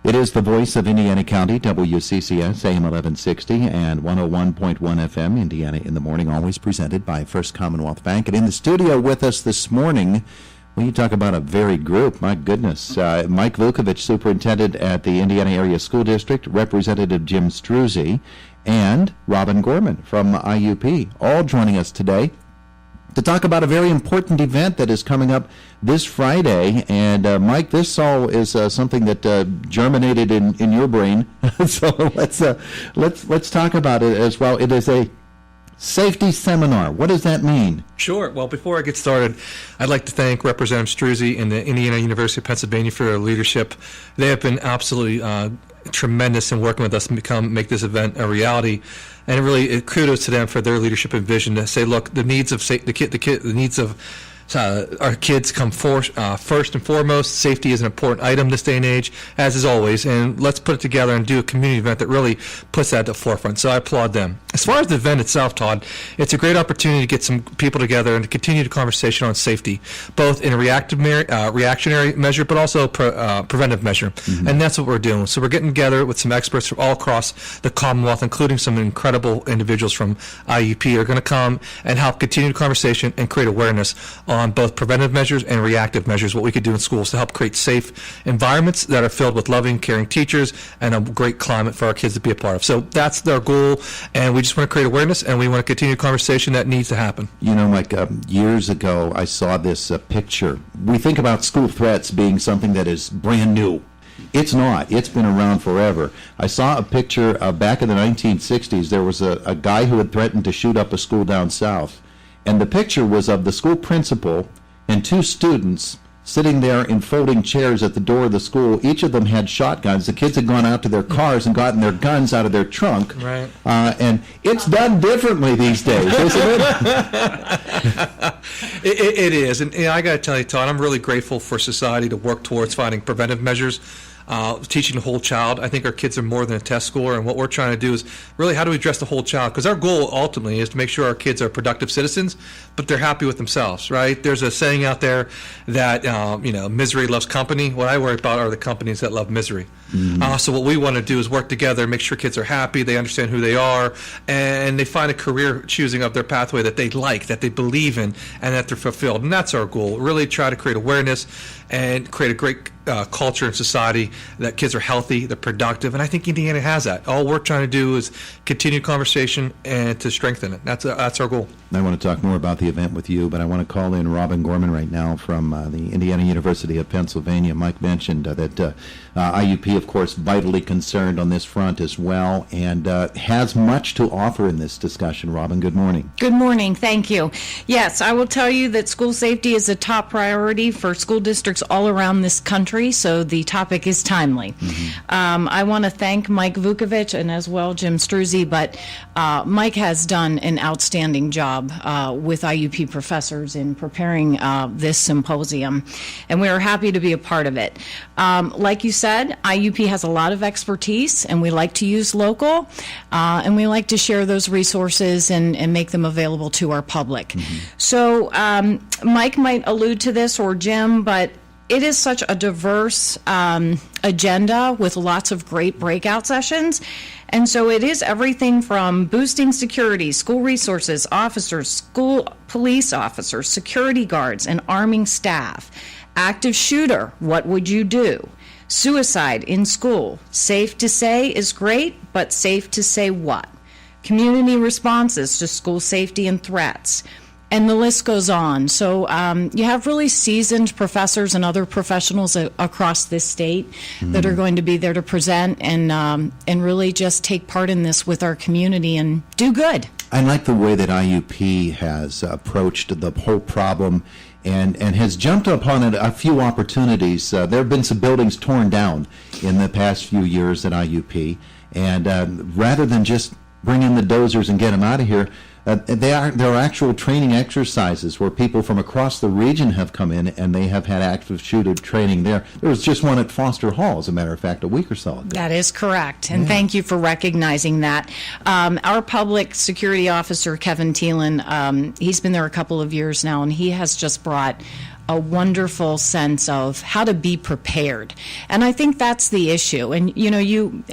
It is the voice of Indiana County, WCCS, AM 1160 and 101.1 FM, Indiana in the Morning, always presented by First Commonwealth Bank. And in the studio with us this morning, well, you talk about a varied group, my goodness. Mike Vuckovich, Superintendent at the Indiana Area School District, Representative Jim Struzzi, and Robin Gorman from IUP, all joining us today to talk about a very important event that is coming up this Friday. And Mike, this all is something that germinated in your brain. So let's talk about it as well. It is a safety seminar. What does that mean? Sure. Well, before I get started, I'd like to thank Representative Struzzi and the Indiana University of Pennsylvania for their leadership. They have been absolutely tremendous in working with us to make this event a reality. And really, kudos to them for their leadership and vision to say, look, the needs of the needs of our kids come first and foremost. Safety is an important item this day and age, as is always, and let's put it together and do a community event that really puts that at the forefront. So I applaud them. As far as the event itself, Todd, it's a great opportunity to get some people together and to continue the conversation on safety, both in a reactionary measure, but also preventive measure. Mm-hmm. And that's what we're doing. So we're getting together with some experts from all across the Commonwealth, including some incredible individuals from IUP, are going to come and help continue the conversation and create awareness on both preventive measures and reactive measures, what we could do in schools to help create safe environments that are filled with loving, caring teachers and a great climate for our kids to be a part of. So that's their goal, and we just want to create awareness, and we want to continue a conversation that needs to happen. You know, Mike, years ago I saw this picture. We think about school threats being something that is brand new. It's not. It's been around forever. I saw a picture back in the 1960s. There was a guy who had threatened to shoot up a school down south. And the picture was of the school principal and two students sitting there in folding chairs at the door of the school. Each of them had shotguns. The kids had gone out to their cars and gotten their guns out of their trunk. Right. And it's done differently these days, isn't it? It is. And I got to tell you, Todd, I'm really grateful for society to work towards finding preventive measures. Teaching the whole child. I think our kids are more than a test score, and what we're trying to do is really how do we address the whole child? Because our goal ultimately is to make sure our kids are productive citizens, but they're happy with themselves, right? There's a saying out there that, misery loves company. What I worry about are the companies that love misery. Mm-hmm. So what we want to do is work together, make sure kids are happy, they understand who they are, and they find a career choosing of their pathway that they like, that they believe in, and that they're fulfilled. And that's our goal. Really try to create awareness and create a great culture in society that kids are healthy, they're productive, and I think Indiana has that. All we're trying to do is continue conversation and to strengthen it. That's our goal. I want to talk more about the event with you, but I want to call in Robin Gorman right now from the Indiana University of Pennsylvania. Mike mentioned that IUP, of course, vitally concerned on this front as well, and has much to offer in this discussion. Robin, good morning. Good morning. Thank you. Yes, I will tell you that school safety is a top priority for school districts all around this country, so the topic is timely. Mm-hmm. I want to thank Mike Vuckovich and as well Jim Struzzi, but Mike has done an outstanding job with IUP professors in preparing this symposium, and we are happy to be a part of it. Like you said, IUP has a lot of expertise, and we like to use local, and we like to share those resources and make them available to our public. Mm-hmm. So Mike might allude to this, or Jim, but it is such a diverse agenda with lots of great breakout sessions. And so it is everything from boosting security, school resources, officers, school police officers, security guards, and arming staff. Active shooter, what would you do? Suicide in school, safe to say is great, but safe to say what? Community responses to school safety and threats. And the list goes on. So you have really seasoned professors and other professionals across this state that are going to be there to present and really just take part in this with our community and do good. I like the way that IUP has approached the whole problem and has jumped upon it a few opportunities. There have been some buildings torn down in the past few years at IUP, and rather than just bring in the dozers and get them out of here, there are actual training exercises where people from across the region have come in and they have had active shooter training there. There was just one at Foster Hall, as a matter of fact, a week or so ago. That is correct, and thank you for recognizing that. Our public security officer, Kevin Thielen, he's been there a couple of years now, and he has just brought a wonderful sense of how to be prepared. And I think that's the issue. And, you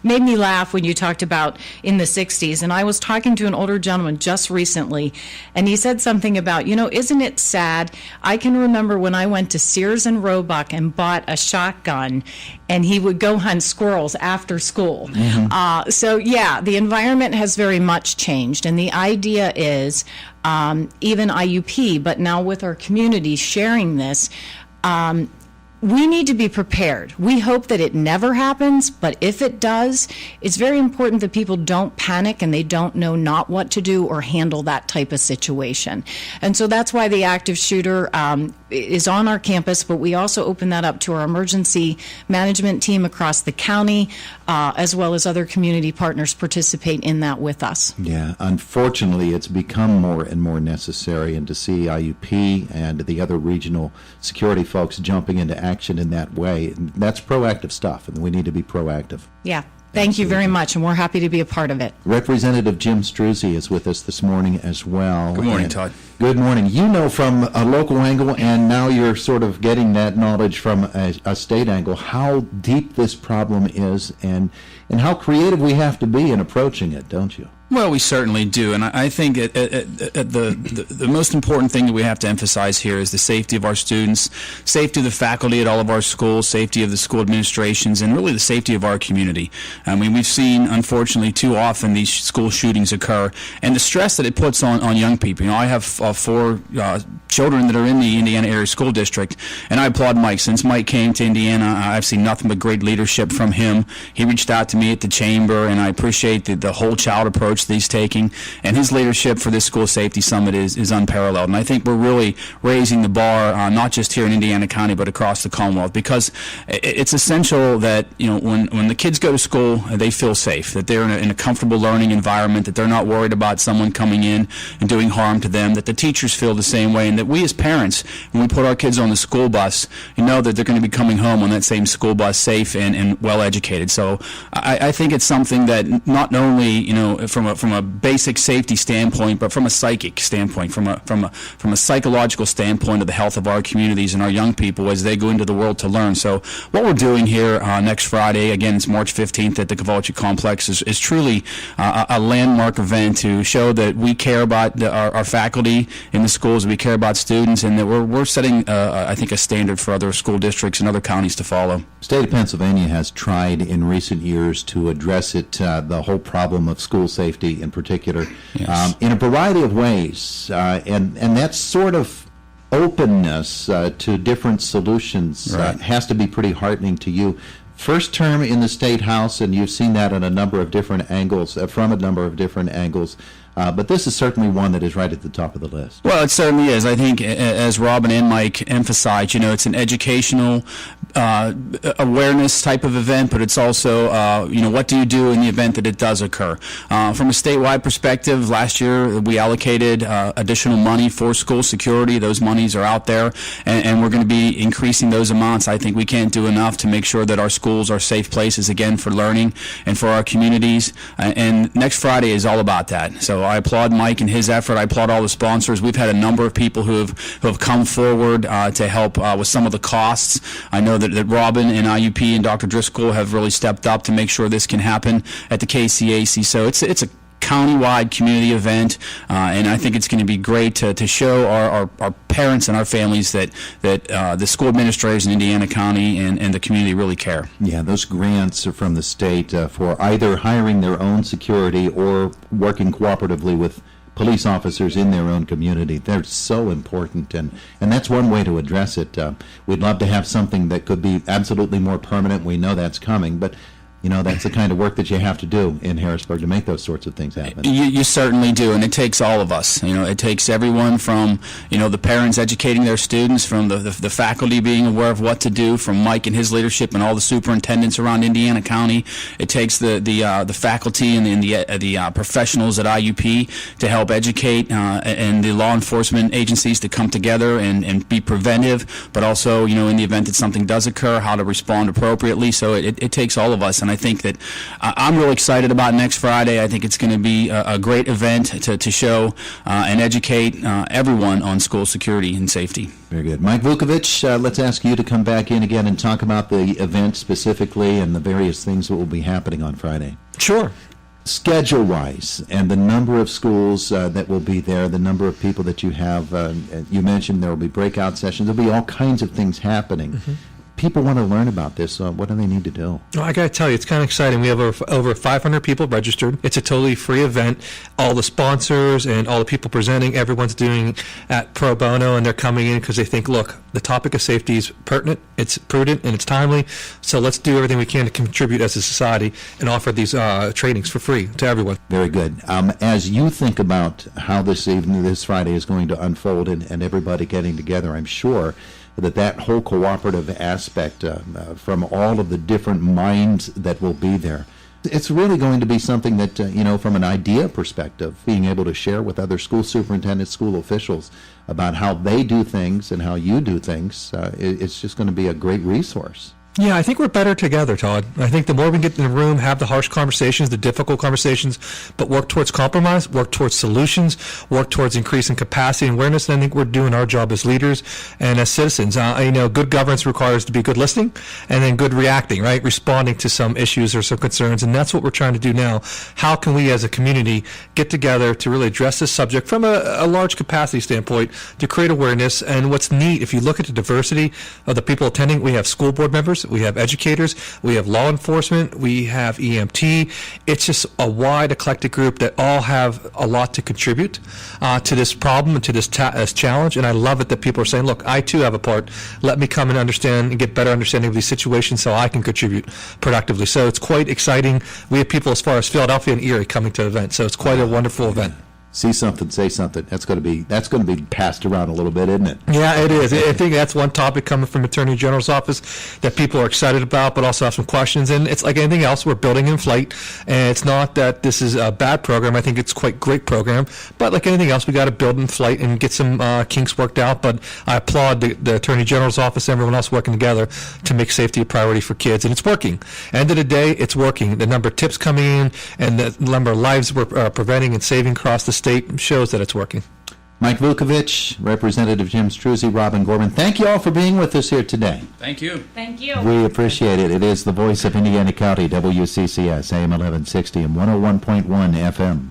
made me laugh when you talked about in the 60s. And I was talking to an older gentleman just recently, and he said something about, isn't it sad? I can remember when I went to Sears and Roebuck and bought a shotgun, and he would go hunt squirrels after school. So, yeah, the environment has very much changed. And the idea is, even IUP, but now with our community sharing this, we need to be prepared. We hope that it never happens, but if it does, it's very important that people don't panic and they don't know not what to do or handle that type of situation. And so that's why the active shooter is on our campus, but we also open that up to our emergency management team across the county, as well as other community partners participate in that with us. Yeah, unfortunately, it's become more and more necessary, and to see IUP and the other regional security folks jumping into action in that way, that's proactive stuff, and we need to be proactive. Yeah. Thank you very much, and we're happy to be a part of it. Representative Jim Struzzi is with us this morning as well. Good morning, Todd. Good morning. You know from a local angle, and now you're sort of getting that knowledge from a state angle, how deep this problem is and how creative we have to be in approaching it, don't you? Well, we certainly do, and I think the most important thing that we have to emphasize here is the safety of our students, safety of the faculty at all of our schools, safety of the school administrations, and really the safety of our community. I mean, we've seen, unfortunately, too often these school shootings occur, and the stress that it puts on young people. I have 4 children that are in the Indiana Area School District, and I applaud Mike. Since Mike came to Indiana, I've seen nothing but great leadership from him. He reached out to me at the chamber, and I appreciate the whole child approach that he's taking, and his leadership for this School Safety Summit is unparalleled. And I think we're really raising the bar, not just here in Indiana County, but across the Commonwealth, because it's essential that when the kids go to school, they feel safe, that they're in a comfortable learning environment, that they're not worried about someone coming in and doing harm to them, that the teachers feel the same way, and that we as parents, when we put our kids on the school bus, that they're going to be coming home on that same school bus safe and well educated. So I think it's something that not only from a basic safety standpoint, but from a psychic standpoint, from a psychological standpoint of the health of our communities and our young people as they go into the world to learn. So what we're doing here next Friday, again, it's March 15th at the Vuckovich complex, is truly a landmark event to show that we care about our faculty in the schools, we care about students, and that we're setting, I think, a standard for other school districts and other counties to follow. State of Pennsylvania has tried in recent years to address it, the whole problem of school safety in particular, yes. In a variety of ways, and that sort of openness to different solutions right. has to be pretty heartening to you. First term in the State House, and you've seen that on a number of different angles, from a number of different angles. But this is certainly one that is right at the top of the list. Well, it certainly is. I think, as Robin and Mike emphasized, it's an educational awareness type of event, but it's also, what do you do in the event that it does occur? From a statewide perspective, last year we allocated additional money for school security. Those monies are out there, and we're going to be increasing those amounts. I think we can't do enough to make sure that our schools are safe places, again, for learning and for our communities. And next Friday is all about that. So I applaud Mike and his effort. I applaud all the sponsors. We've had a number of people who have come forward to help with some of the costs. I know that Robin and IUP and Dr. Driscoll have really stepped up to make sure this can happen at the KCAC. So it's a countywide community event, and I think it's going to be great to show our parents and our families that the school administrators in Indiana County and the community really care. Yeah, those grants are from the state for either hiring their own security or working cooperatively with police officers in their own community. They're so important, and that's one way to address it. We'd love to have something that could be absolutely more permanent. We know that's coming, but that's the kind of work that you have to do in Harrisburg to make those sorts of things happen. You certainly do, and it takes all of us. It takes everyone from, the parents educating their students, from the faculty being aware of what to do, from Mike and his leadership and all the superintendents around Indiana County. It takes the faculty and the professionals at IUP to help educate, and the law enforcement agencies to come together and be preventive, but also, in the event that something does occur, how to respond appropriately. So it takes all of us, and I think that I'm really excited about next Friday. I think it's going to be a great event to show and educate everyone on school security and safety. Very good. Mike Vuckovich, let's ask you to come back in again and talk about the event specifically and the various things that will be happening on Friday. Sure. Schedule-wise, and the number of schools that will be there, the number of people that you have, you mentioned there will be breakout sessions. There will be all kinds of things happening. People want to learn about this. What do they need to do? Well, I got to tell you, it's kind of exciting. We have over 500 people registered. It's a totally free event. All the sponsors and all the people presenting, everyone's doing at pro bono, and they're coming in because they think, look, the topic of safety is pertinent, it's prudent, and it's timely. So let's do everything we can to contribute as a society and offer these trainings for free to everyone. Very good. As you think about how this evening, this Friday is going to unfold and everybody getting together, I'm sure that whole cooperative aspect from all of the different minds that will be there, it's really going to be something that, from an idea perspective, being able to share with other school superintendents, school officials about how they do things and how you do things, it's just going to be a great resource. Yeah, I think we're better together, Todd. I think the more we get in the room, have the harsh conversations, the difficult conversations, but work towards compromise, work towards solutions, work towards increasing capacity and awareness, and I think we're doing our job as leaders and as citizens. Good governance requires to be good listening and then good reacting, right? Responding to some issues or some concerns, and that's what we're trying to do now. How can we as a community get together to really address this subject from a large capacity standpoint to create awareness? And what's neat, if you look at the diversity of the people attending, we have school board members, we have educators, we have law enforcement, we have EMT. It's just a wide, eclectic group that all have a lot to contribute to this problem and to this challenge. And I love it that people are saying, look, I too have a part. Let me come and understand and get better understanding of these situations so I can contribute productively. So it's quite exciting. We have people as far as Philadelphia and Erie coming to the event. So it's quite a wonderful event. See something, say something. That's going to be passed around a little bit, isn't it? Yeah, it is. I think that's one topic coming from Attorney General's office that people are excited about, but also have some questions. And it's like anything else, we're building in flight. And it's not that this is a bad program. I think it's quite great program. But like anything else, we got to build in flight and get some kinks worked out. But I applaud the Attorney General's office and everyone else working together to make safety a priority for kids. And it's working. End of the day, it's working. The number of tips coming in and the number of lives we're preventing and saving across the state shows that it's working. Mike Vuckovich, Representative Jim Struzzi, Robin Gorman, thank you all for being with us here today. Thank you. Thank you. We appreciate it. It is the voice of Indiana County, WCCS, AM 1160 and 101.1 FM.